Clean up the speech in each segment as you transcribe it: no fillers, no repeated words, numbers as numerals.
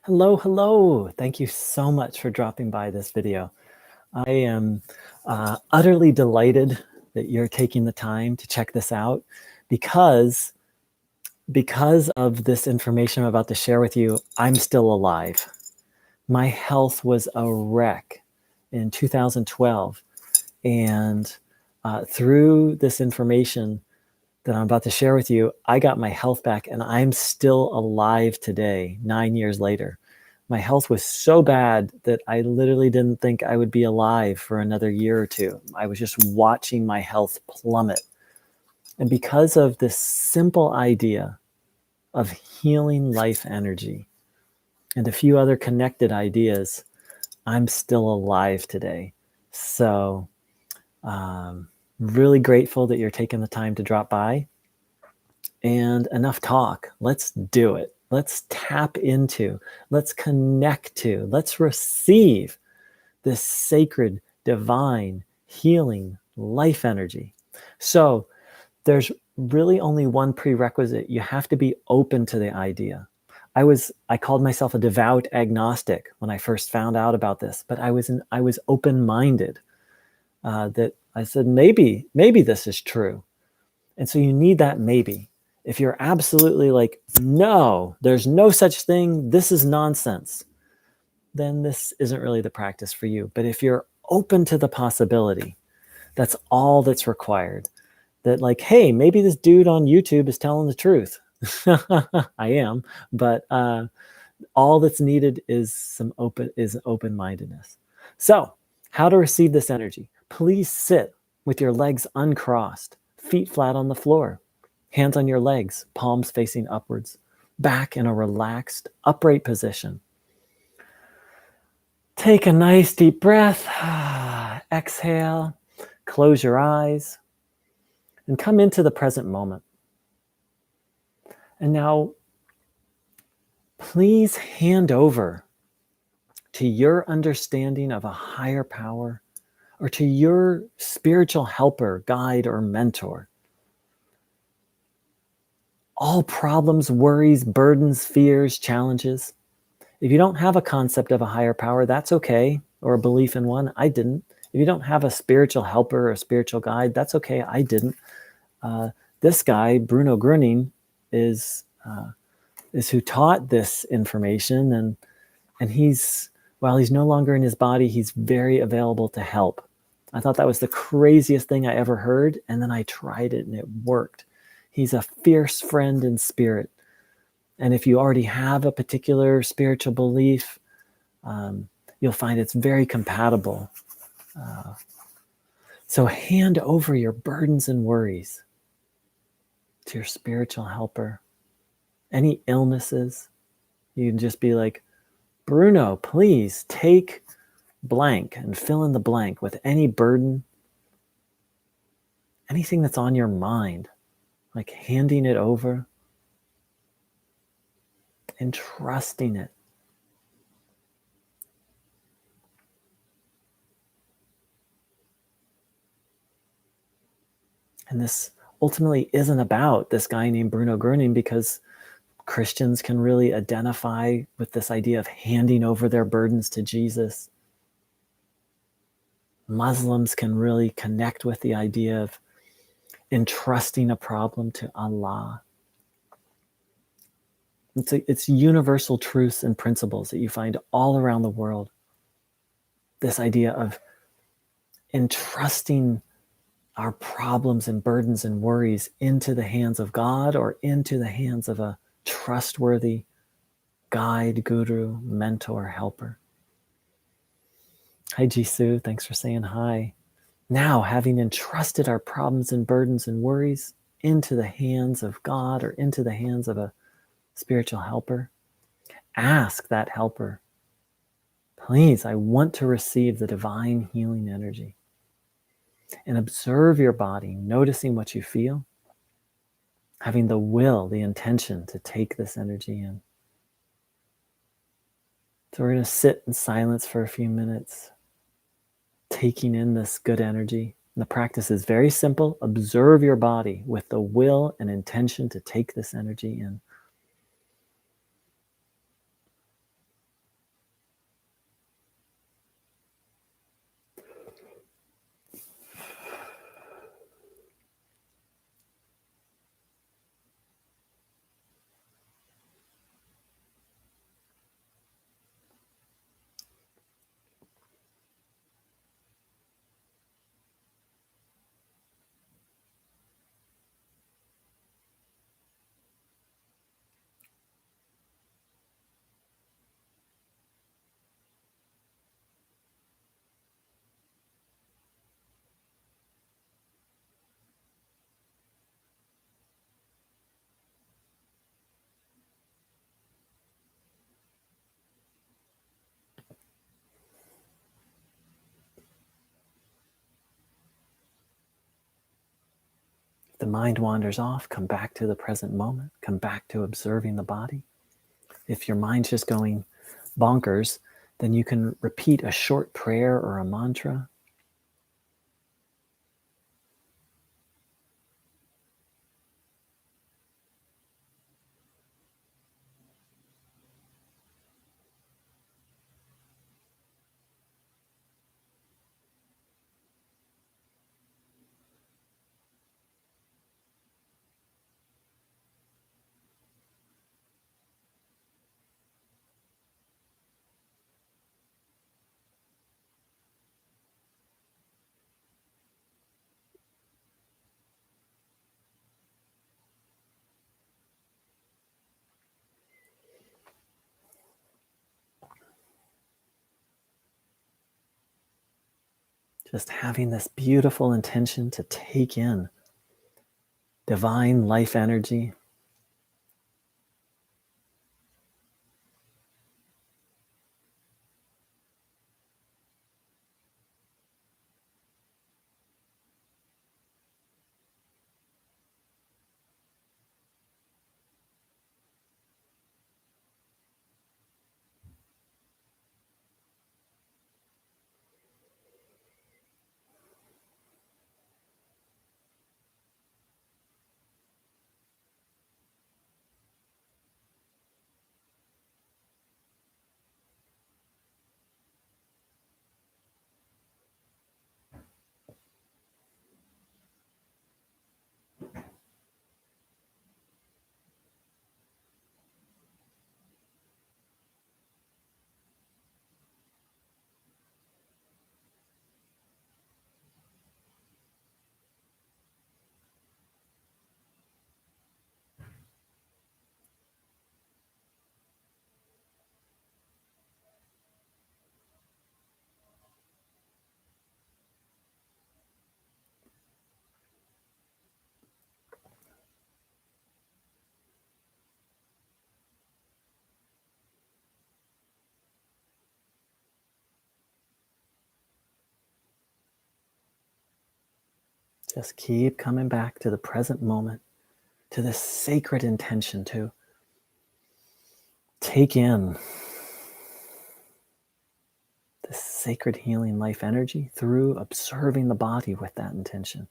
Hello, hello. Thank you so much for dropping by this video. I am utterly delighted that you're taking the time to check this out because of this information I'm about to share with you, I'm still alive. My health was a wreck in 2012. And through this information that I'm about to share with you, I got my health back and I'm still alive today, 9 years later. My health was so bad that I literally didn't think I would be alive for another year or two. I was just watching my health plummet. And because of this simple idea of healing life energy and a few other connected ideas, I'm still alive today. So, really grateful that you're taking the time to drop by. And enough talk. Let's do it. Let's tap into, let's connect to, let's receive this sacred, divine, healing life energy. So there's really only one prerequisite. You have to be open to the idea. I called myself a devout agnostic when I first found out about this, but I was open-minded. That I said, maybe this is true. And so you need that maybe. If you're absolutely like, no, there's no such thing, this is nonsense, then this isn't really the practice for you. But if you're open to the possibility, that's all that's required. That like, hey, maybe this dude on YouTube is telling the truth. I am, but all that's needed is open-mindedness. So, how to receive this energy? Please sit with your legs uncrossed, feet flat on the floor, hands on your legs, palms facing upwards, back in a relaxed, upright position. Take a nice deep breath. Exhale, close your eyes, and come into the present moment. And now, please hand over to your understanding of a higher power or to your spiritual helper, guide, or mentor all problems, worries, burdens, fears, challenges. If you don't have a concept of a higher power, that's okay, or a belief in one. I didn't. If you don't have a spiritual helper or a spiritual guide, that's okay. I didn't. This guy, Bruno Gurney, is who taught this information, and he's, while he's no longer in his body, he's very available to help. I thought that was the craziest thing I ever heard, and then I tried it and it worked. He's a fierce friend in spirit. And if you already have a particular spiritual belief, you'll find it's very compatible. So hand over your burdens and worries to your spiritual helper. Any illnesses, you can just be like, Bruno, please take blank and fill in the blank with any burden, anything that's on your mind, like handing it over and trusting it. And this ultimately isn't about this guy named Bruno Gurney, because Christians can really identify with this idea of handing over their burdens to Jesus. Muslims can really connect with the idea of entrusting a problem to Allah. It's universal truths and principles that you find all around the world. This idea of entrusting our problems and burdens and worries into the hands of God or into the hands of a trustworthy guide, guru, mentor, helper. Hi, Jisoo. Thanks for saying hi. Now, having entrusted our problems and burdens and worries into the hands of God or into the hands of a spiritual helper, ask that helper, please, I want to receive the divine healing energy. And observe your body, noticing what you feel, having the will, the intention to take this energy in. So we're going to sit in silence for a few minutes, taking in this good energy. And the practice is very simple. Observe your body with the will and intention to take this energy in. the mind wanders off, come back to the present moment, come back to observing the body. If your mind's just going bonkers, then you can repeat a short prayer or a mantra. Just having this beautiful intention to take in divine life energy. Just keep coming back to the present moment, to this sacred intention to take in this sacred healing life energy through observing the body with that intention.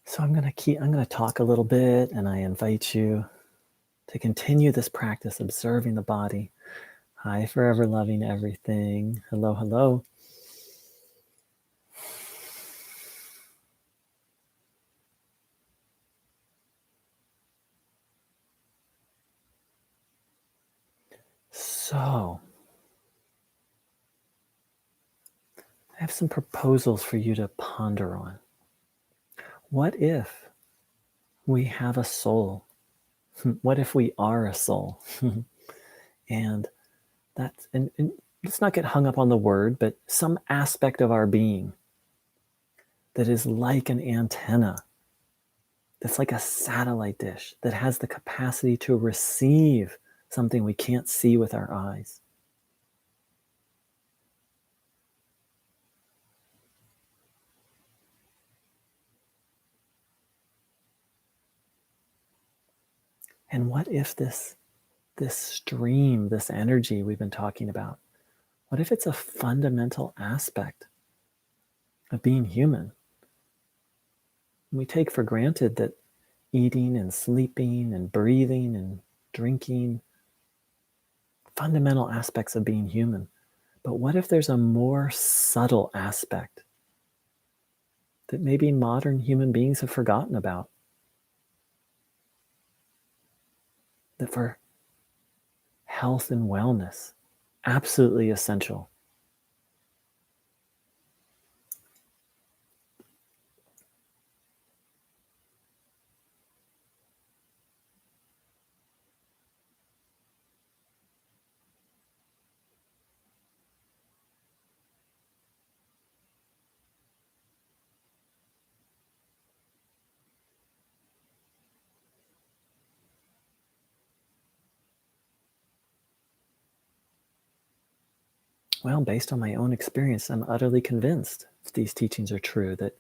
So I'm going to talk a little bit, and I invite you to continue this practice observing the body. Hi, forever loving everything. Hello, hello. So I have some proposals for you to ponder on. What if we have a soul? What if we are a soul? and let's not get hung up on the word, but some aspect of our being that is like an antenna that's like a satellite dish that has the capacity to receive something we can't see with our eyes. And what if this stream, this energy we've been talking about, what if it's a fundamental aspect of being human? We take for granted that eating and sleeping and breathing and drinking, fundamental aspects of being human. But what if there's a more subtle aspect that maybe modern human beings have forgotten about? That for health and wellness, absolutely essential. Well, based on my own experience, I'm utterly convinced, if these teachings are true, that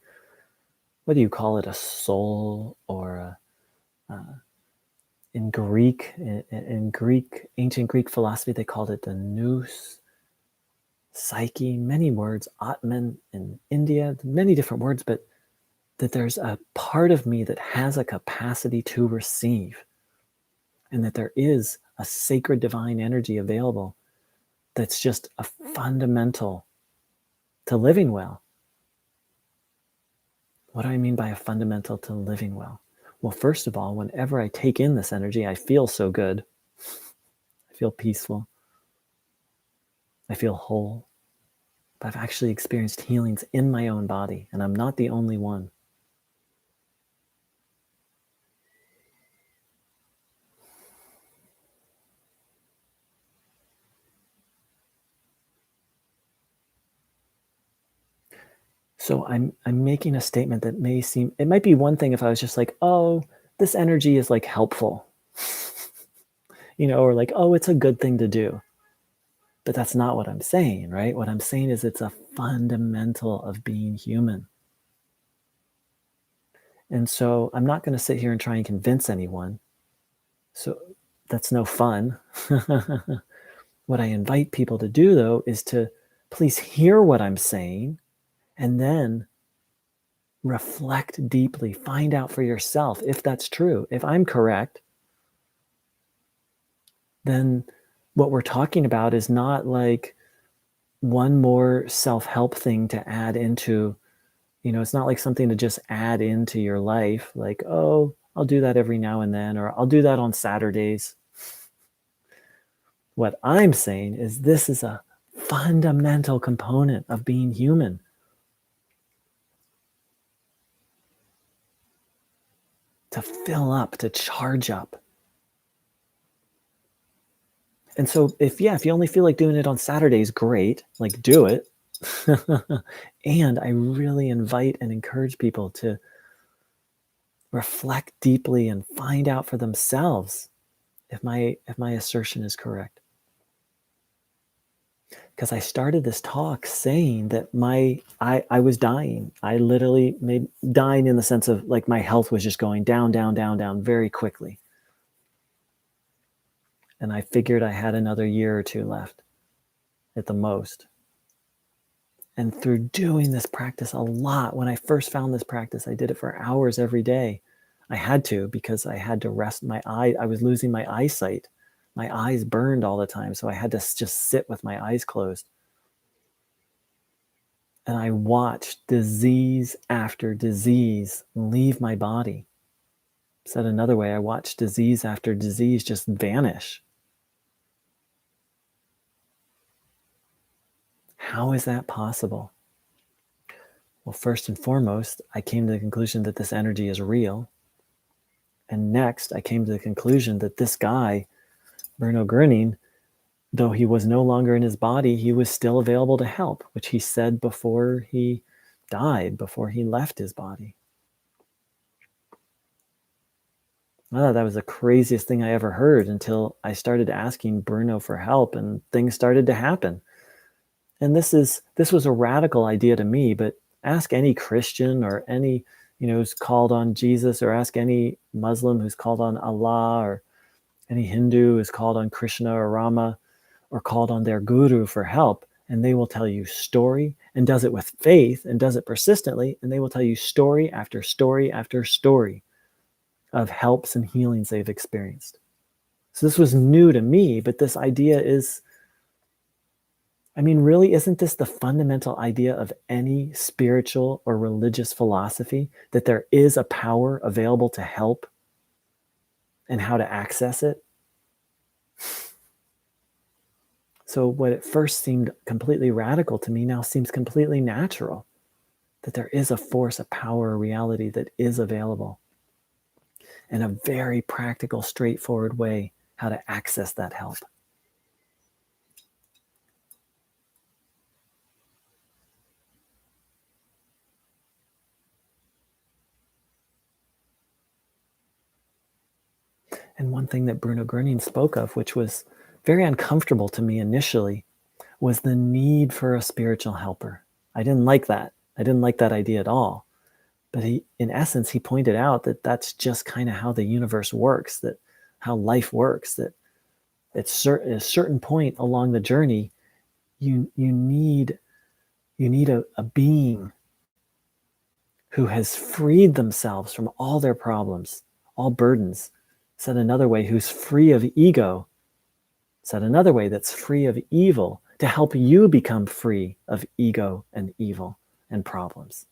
whether you call it a soul or in Greek, ancient Greek philosophy, they called it the nous, psyche, many words, Atman in India, many different words, but that there's a part of me that has a capacity to receive, and that there is a sacred divine energy available that's just a fundamental to living well. What do I mean by a fundamental to living well? Well, first of all, whenever I take in this energy, I feel so good. I feel peaceful. I feel whole. But I've actually experienced healings in my own body, and I'm not the only one. So I'm making a statement that may seem, it might be one thing if I was just like, oh, this energy is like helpful, or like, oh, it's a good thing to do. But that's not what I'm saying, right? What I'm saying is it's a fundamental of being human. And so I'm not going to sit here and try and convince anyone. So that's no fun. What I invite people to do, though, is to please hear what I'm saying and then reflect deeply, find out for yourself if that's true. If I'm correct, then what we're talking about is not like one more self-help thing to add into, it's not like something to just add into your life, like, oh, I'll do that every now and then, or I'll do that on Saturdays. What I'm saying is this is a fundamental component of being human. To fill up, to charge up. And so if you only feel like doing it on Saturdays, great, like do it. And I really invite and encourage people to reflect deeply and find out for themselves if my assertion is correct. Because I started this talk saying that I was dying. I literally dying in the sense of like my health was just going down, down, down, down very quickly. And I figured I had another year or two left at the most. And through doing this practice a lot, when I first found this practice, I did it for hours every day. I had to, because I had to rest my eye. I was losing my eyesight. My eyes burned all the time. So I had to just sit with my eyes closed. And I watched disease after disease leave my body. Said another way, I watched disease after disease just vanish. How is that possible? Well, first and foremost, I came to the conclusion that this energy is real. And next, I came to the conclusion that this guy, Bruno Gurney, though he was no longer in his body, he was still available to help, which he said before he died, before he left his body. Oh, that was the craziest thing I ever heard until I started asking Bruno for help and things started to happen. And this was a radical idea to me, but ask any Christian or any, who's called on Jesus, or ask any Muslim who's called on Allah, or any Hindu who's called on Krishna or Rama, or called on their guru for help, and they will tell you story, and does it with faith and does it persistently, and they will tell you story after story after story of helps and healings they've experienced. So this was new to me, but this idea is, really, isn't this the fundamental idea of any spiritual or religious philosophy, that there is a power available to help and how to access it? So what at first seemed completely radical to me now seems completely natural, that there is a force, a power, a reality that is available, and a very practical, straightforward way how to access that help. And one thing that Bruno Gurney spoke of, which was very uncomfortable to me initially, was the need for a spiritual helper. I didn't like that. I didn't like that idea at all. But in essence, he pointed out that that's just kind of how the universe works, that how life works, that at a certain point along the journey, you need a being who has freed themselves from all their problems, all burdens. Said another way, who's free of ego. Said another way, that's free of evil, to help you become free of ego and evil and problems.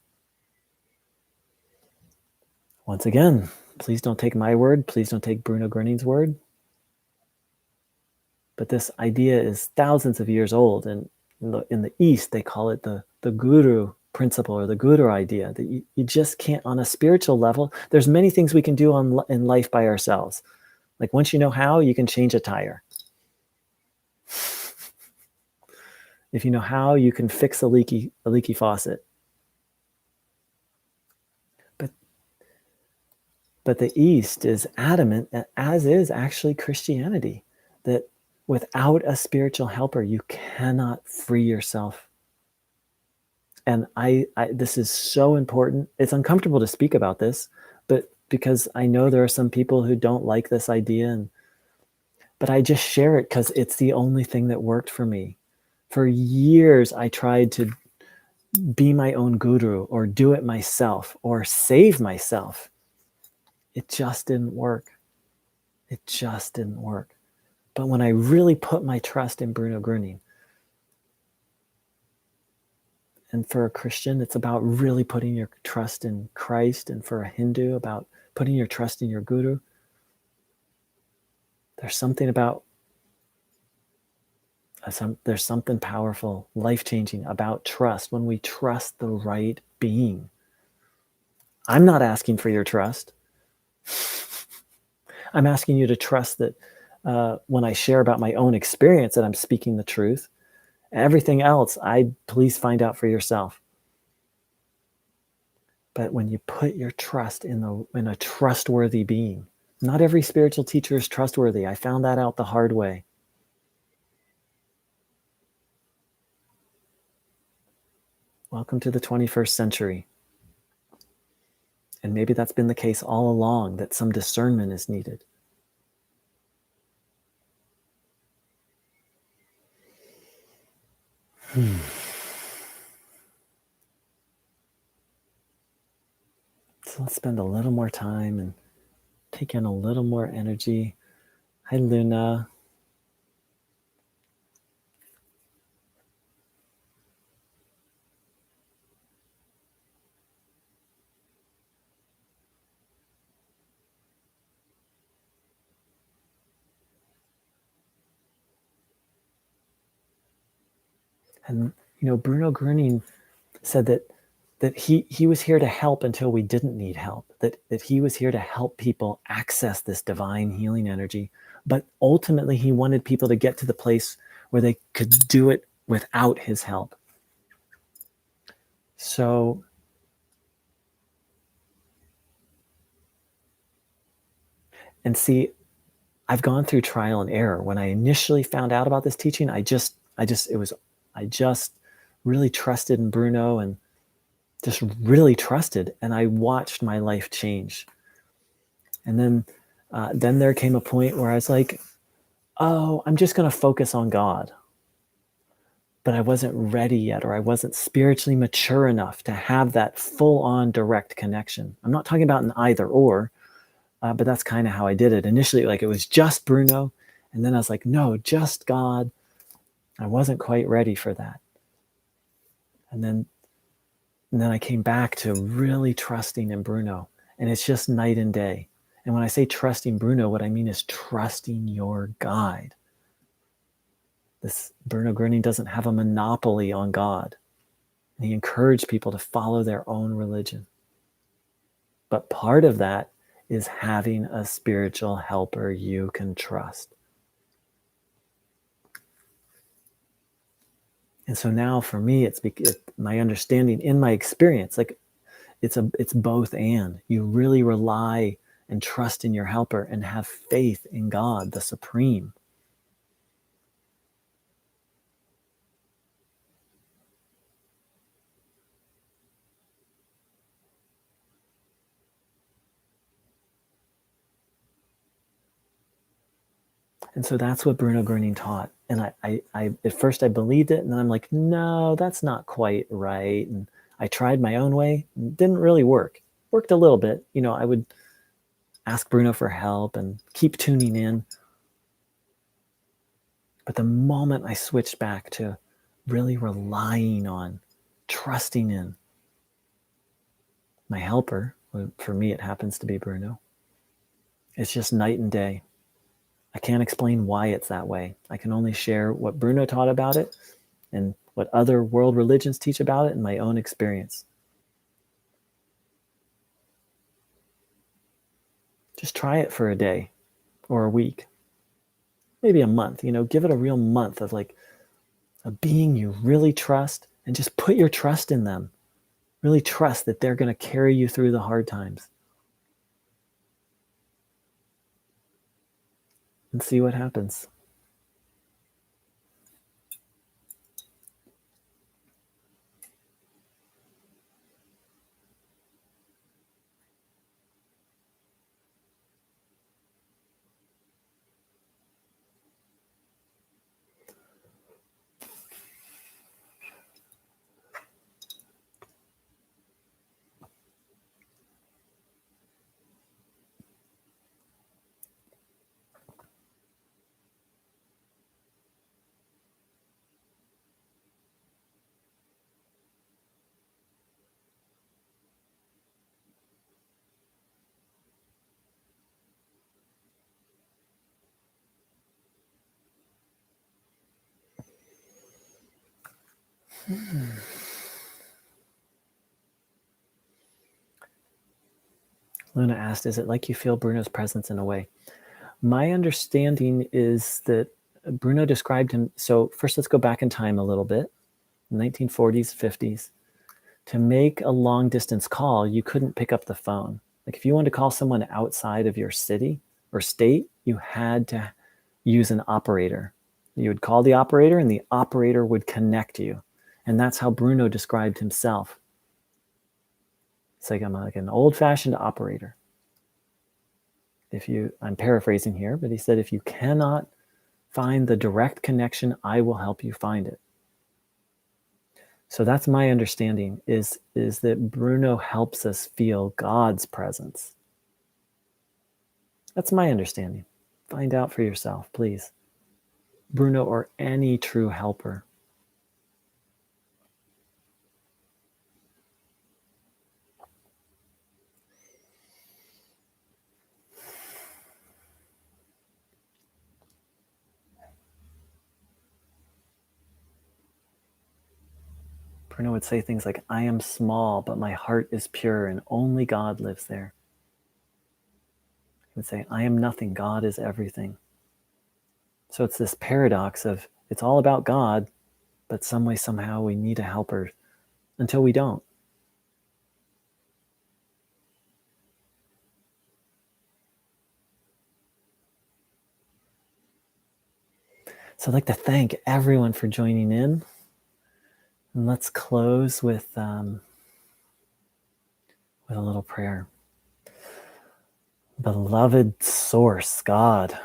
Once again, please don't take my word. Please don't take Bruno Gurney's word. But this idea is thousands of years old. And in the East, they call it the guru principle, or the guru idea, that you just can't, on a spiritual level, there's many things we can do in life by ourselves. Like once you know how, you can change a tire. If you know how, you can fix a leaky faucet. But the East is adamant, as is actually Christianity, that without a spiritual helper, you cannot free yourself. And this is so important. It's uncomfortable to speak about this, but because I know there are some people who don't like this idea, but I just share it because it's the only thing that worked for me. For years, I tried to be my own guru, or do it myself, or save myself. It just didn't work. It just didn't work. But when I really put my trust in Bruno Gurney, and for a Christian, it's about really putting your trust in Christ, and for a Hindu, about putting your trust in your guru. There's something powerful, life-changing about trust when we trust the right being. I'm not asking for your trust. I'm asking you to trust that when I share about my own experience, that I'm speaking the truth. Everything else, please find out for yourself. But when you put your trust in a trustworthy being, not every spiritual teacher is trustworthy. I found that out the hard way. Welcome to the 21st century. And maybe that's been the case all along, that some discernment is needed. So let's spend a little more time and take in a little more energy. Hi, Luna. And, Bruno Gurney said that he was here to help until we didn't need help, that he was here to help people access this divine healing energy. But ultimately, he wanted people to get to the place where they could do it without his help. So And see, I've gone through trial and error. When I initially found out about this teaching, I just really trusted in Bruno and just really trusted, and I watched my life change. And then there came a point where I was like, oh, I'm just going to focus on God. But I wasn't ready yet, or I wasn't spiritually mature enough to have that full-on direct connection. I'm not talking about an either or, but that's kind of how I did it. Initially, like it was just Bruno, and then I was like, no, just God. I wasn't quite ready for that. And then I came back to really trusting in Bruno, and it's just night and day. And when I say trusting Bruno, what I mean is trusting your guide. This Bruno Gurney doesn't have a monopoly on God. And he encouraged people to follow their own religion. But part of that is having a spiritual helper you can trust. And so now for me, it's my understanding in my experience, like it's both and. You really rely and trust in your helper and have faith in God, the Supreme. And so that's what Bruno Gurney taught. And I at first I believed it, and then I'm like, no, that's not quite right. And I tried my own way. It didn't really work. Worked a little bit. I would ask Bruno for help and keep tuning in. But the moment I switched back to really relying on, trusting in my helper, for me it happens to be Bruno, it's just night and day. I can't explain why it's that way. I can only share what Bruno taught about it and what other world religions teach about it in my own experience. Just try it for a day or a week, maybe a month. Give it a real month of like a being you really trust, and just put your trust in them. Really trust that they're going to carry you through the hard times. And see what happens. Luna asked, is it like you feel Bruno's presence in a way? My understanding is that Bruno described him. So first, let's go back in time a little bit. 1940s, 50s. To make a long distance call, you couldn't pick up the phone. Like if you wanted to call someone outside of your city or state, you had to use an operator. You would call the operator and the operator would connect you. And that's how Bruno described himself. It's like I'm like an old-fashioned operator. I'm paraphrasing here, but he said, if you cannot find the direct connection, I will help you find it. So that's my understanding, is that Bruno helps us feel God's presence. That's my understanding. Find out for yourself, please. Bruno or any true helper. Bruno would say things like, I am small, but my heart is pure, and only God lives there. He would say, I am nothing, God is everything. So it's this paradox of, it's all about God, but some way, somehow we need a helper until we don't. So I'd like to thank everyone for joining in. And let's close with a little prayer. Beloved source, God,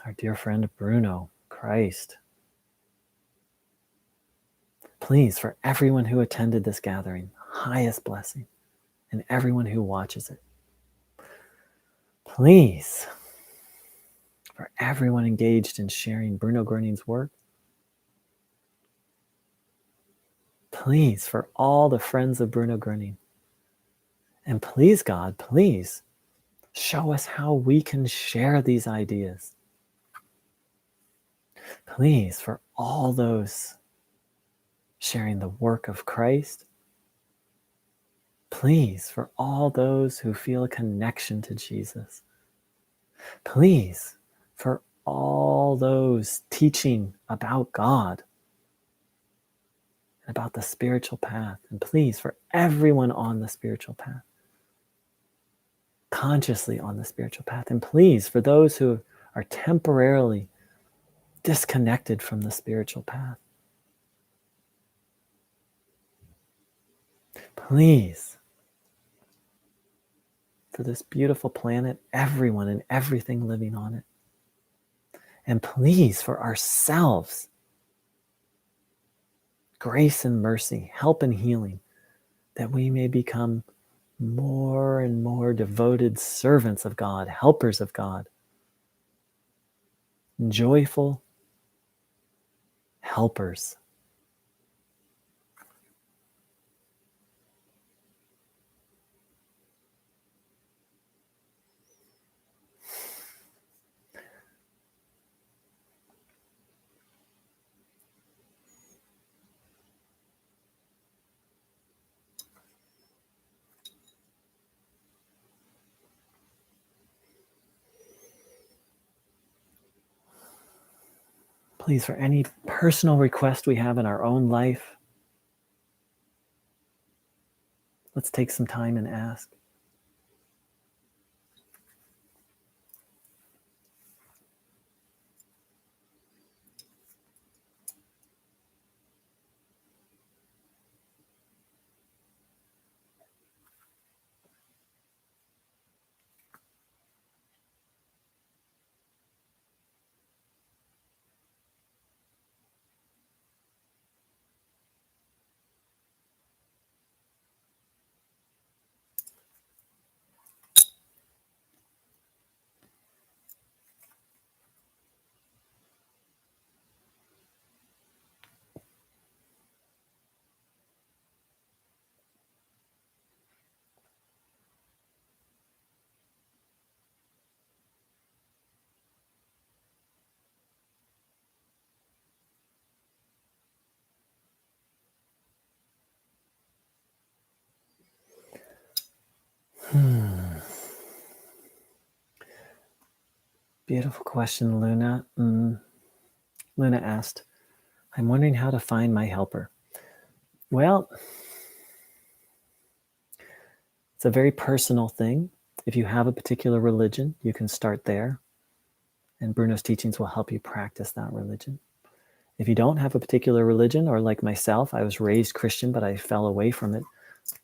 our dear friend Bruno, Christ, please, for everyone who attended this gathering, highest blessing, and everyone who watches it. Please, for everyone engaged in sharing Bruno Gurney's work. Please, for all the friends of Bruno Gurney. And please, God, please, show us how we can share these ideas. Please, for all those sharing the work of Christ. Please, for all those who feel a connection to Jesus. Please, for all those teaching about God and about the spiritual path. And please, for everyone on the spiritual path, consciously on the spiritual path. And please, for those who are temporarily disconnected from the spiritual path. Please, for this beautiful planet, everyone and everything living on it. And please, for ourselves, grace and mercy, help and healing, that we may become more and more devoted servants of God, helpers of God, joyful helpers. Please, for any personal request we have in our own life, let's take some time and ask. Beautiful question, Luna. Luna asked, I'm wondering how to find my helper. Well, it's a very personal thing. If you have a particular religion, you can start there, and Bruno's teachings will help you practice that religion. If you don't have a particular religion, or like myself, I was raised Christian, but I fell away from it,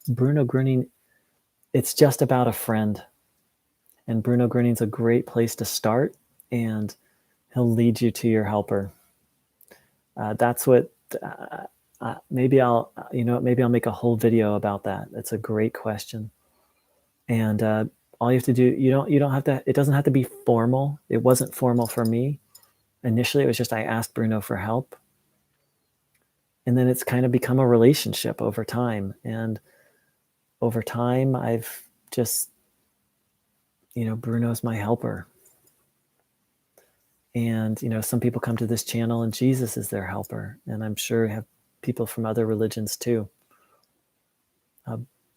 Bruno Gurney, it's just about a friend. And Bruno Gurney's a great place to start, and he'll lead you to your helper. That's what, maybe I'll make a whole video about that. That's a great question. And all you have to do, you don't have to, it doesn't have to be formal. It wasn't formal for me. Initially, it was just I asked Bruno for help. And then it's kind of become a relationship over time. And over time, I've just, Bruno's my helper. And, some people come to this channel and Jesus is their helper. And I'm sure we have people from other religions too.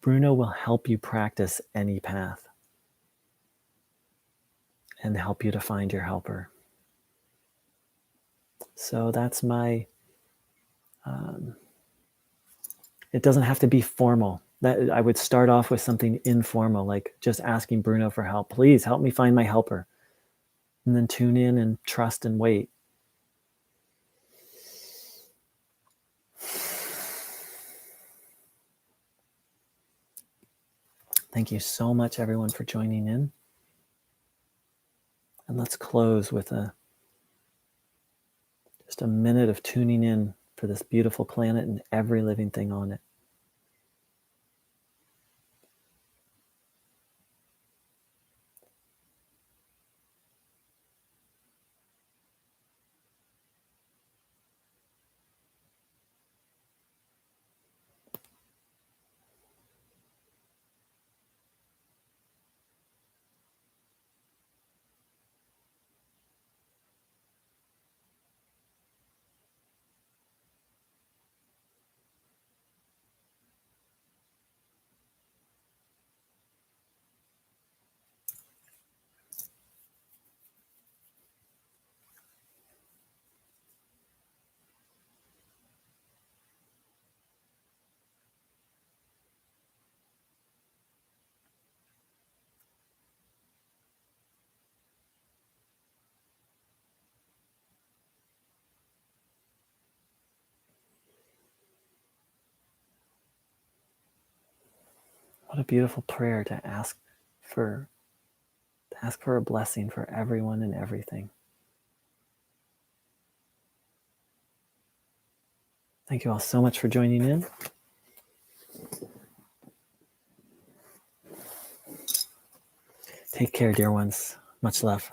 Bruno will help you practice any path and help you to find your helper. So that's my, it doesn't have to be formal. That I would start off with something informal, like just asking Bruno for help. Please help me find my helper. And then tune in and trust and wait. Thank you so much, everyone, for joining in. And let's close with just a minute of tuning in for this beautiful planet and every living thing on it. What a beautiful prayer to ask for a blessing for everyone and everything. Thank you all so much for joining in. Take care, dear ones. Much love.